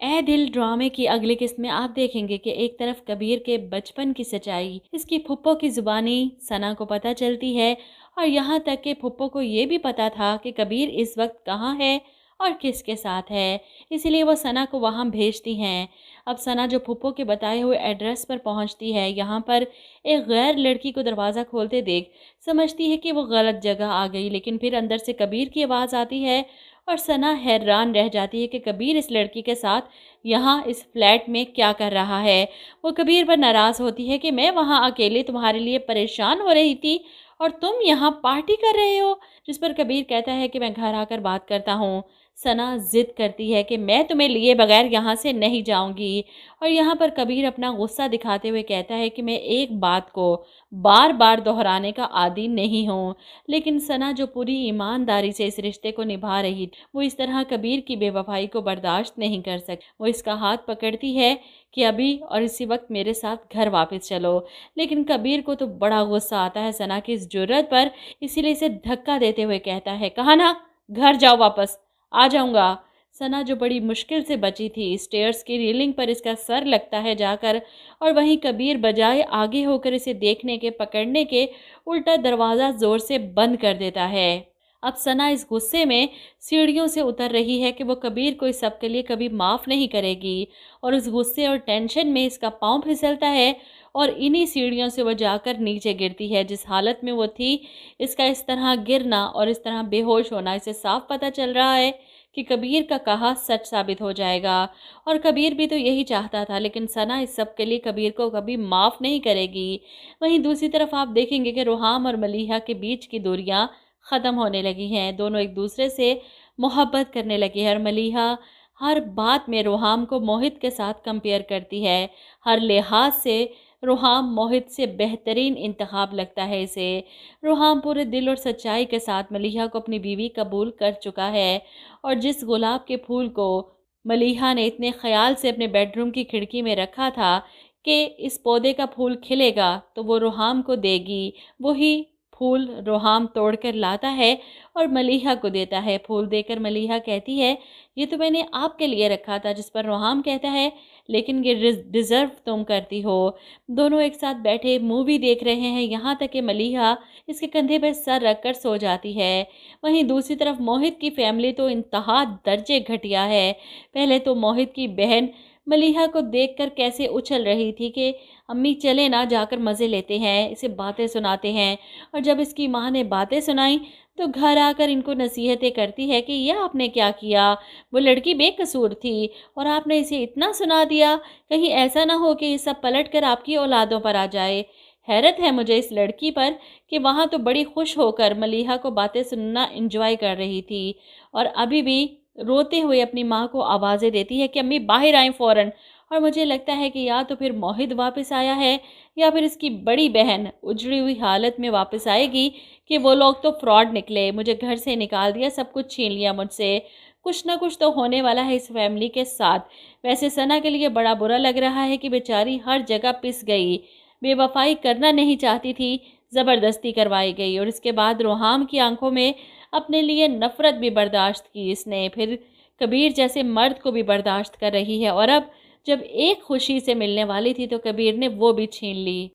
ए दिल ड्रामे की अगली किस्त में आप देखेंगे कि एक तरफ कबीर के बचपन की सच्चाई इसकी फुप्पो की जुबानी सना को पता चलती है, और यहाँ तक कि फुप्पो को ये भी पता था कि कबीर इस वक्त कहाँ है और किसके साथ है, इसलिए वो सना को वहाँ भेजती हैं। अब सना जो फुप्पो के बताए हुए एड्रेस पर पहुँचती है, यहाँ पर एक गैर लड़की को दरवाज़ा खोलते देख समझती है कि वो गलत जगह आ गई, लेकिन फिर अंदर से कबीर की आवाज़ आती है और सना हैरान रह जाती है कि कबीर इस लड़की के साथ यहाँ इस फ्लैट में क्या कर रहा है। वो कबीर पर नाराज़ होती है कि मैं वहाँ अकेले तुम्हारे लिए परेशान हो रही थी और तुम यहाँ पार्टी कर रहे हो, जिस पर कबीर कहता है कि मैं घर आकर बात करता हूँ। सना जिद करती है कि मैं तुम्हें लिए बगैर यहाँ से नहीं जाऊँगी, और यहाँ पर कबीर अपना गुस्सा दिखाते हुए कहता है कि मैं एक बात को बार बार दोहराने का आदी नहीं हूँ। लेकिन सना जो पूरी ईमानदारी से इस रिश्ते को निभा रही, वो इस तरह कबीर की बेवफाई को बर्दाश्त नहीं कर सकती। वो इसका हाथ पकड़ती है कि अभी और इसी वक्त मेरे साथ घर वापस चलो, लेकिन कबीर को तो बड़ा गुस्सा आता है सना की इस जुर्रत पर, इसीलिए इसे धक्का देते हुए कहता है, कहा ना घर जाओ वापस, आ जाऊंगा। सना जो बड़ी मुश्किल से बची थी, स्टेयर्स की रेलिंग पर इसका सर लगता है जाकर, और वहीं कबीर बजाय आगे होकर इसे देखने के पकड़ने के उल्टा दरवाज़ा ज़ोर से बंद कर देता है। अब सना इस गुस्से में सीढ़ियों से उतर रही है कि वो कबीर को इस सब के लिए कभी माफ़ नहीं करेगी, और उस गुस्से और टेंशन में इसका पाँव फिसलता है और इन्हीं सीढ़ियों से वो जाकर नीचे गिरती है। जिस हालत में वो थी, इसका इस तरह गिरना और इस तरह बेहोश होना, इसे साफ पता चल रहा है कि कबीर का कहा सच साबित हो जाएगा, और कबीर भी तो यही चाहता था, लेकिन सना इस सब के लिए कबीर को कभी माफ़ नहीं करेगी। वहीं दूसरी तरफ आप देखेंगे कि रुहाम और मलीहा के बीच की दूरियां ख़त्म होने लगी हैं। दोनों एक दूसरे से मोहब्बत करने लगी है, और मलीहा हर बात में रुहाम को मोहित के साथ कंपेयर करती है। हर लिहाज से रुहाम मोहित से बेहतरीन इंतखाब लगता है इसे। रुहाम पूरे दिल और सच्चाई के साथ मलीहा को अपनी बीवी कबूल कर चुका है, और जिस गुलाब के फूल को मलीहा ने इतने ख्याल से अपने बेडरूम की खिड़की में रखा था कि इस पौधे का फूल खिलेगा तो वो रुहाम को देगी, वही फूल रुहाम तोड़कर लाता है और मलीहा को देता है। फूल देकर मलीहा कहती है, ये तो मैंने आपके लिए रखा था, जिस पर रुहाम कहता है, लेकिन ये डिज़र्व तुम करती हो। दोनों एक साथ बैठे मूवी देख रहे हैं, यहाँ तक कि मलीहा इसके कंधे पर सर रखकर सो जाती है। वहीं दूसरी तरफ मोहित की फैमिली तो इंतहा दर्जे घटिया है। पहले तो मोहित की बहन मलीहा को देखकर कैसे उछल रही थी कि अम्मी चले ना, जाकर मज़े लेते हैं, इसे बातें सुनाते हैं। और जब इसकी माँ ने बातें सुनाई तो घर आकर इनको नसीहतें करती है कि यह आपने क्या किया, वो लड़की बेकसूर थी और आपने इसे इतना सुना दिया, कहीं ऐसा ना हो कि ये सब पलट कर आपकी औलादों पर आ जाए। हैरत है मुझे इस लड़की पर कि वहाँ तो बड़ी खुश होकर मलीहा को बातें सुनना एंजॉय कर रही थी, और अभी भी रोते हुए अपनी माँ को आवाज़ें देती है कि अम्मी बाहर आएं फ़ौरन। और मुझे लगता है कि या तो फिर मोहित वापस आया है, या फिर इसकी बड़ी बहन उजड़ी हुई हालत में वापस आएगी कि वो लोग तो फ्रॉड निकले, मुझे घर से निकाल दिया, सब कुछ छीन लिया मुझसे। कुछ ना कुछ तो होने वाला है इस फैमिली के साथ। वैसे सना के लिए बड़ा बुरा लग रहा है कि बेचारी हर जगह पिस गई, बेवफाई करना नहीं चाहती थी, ज़बरदस्ती करवाई गई, और इसके बाद रोहाम की आंखों में अपने लिए नफ़रत भी बर्दाश्त की इसने, फिर कबीर जैसे मर्द को भी बर्दाश्त कर रही है, और अब जब एक खुशी से मिलने वाली थी तो कबीर ने वो भी छीन ली।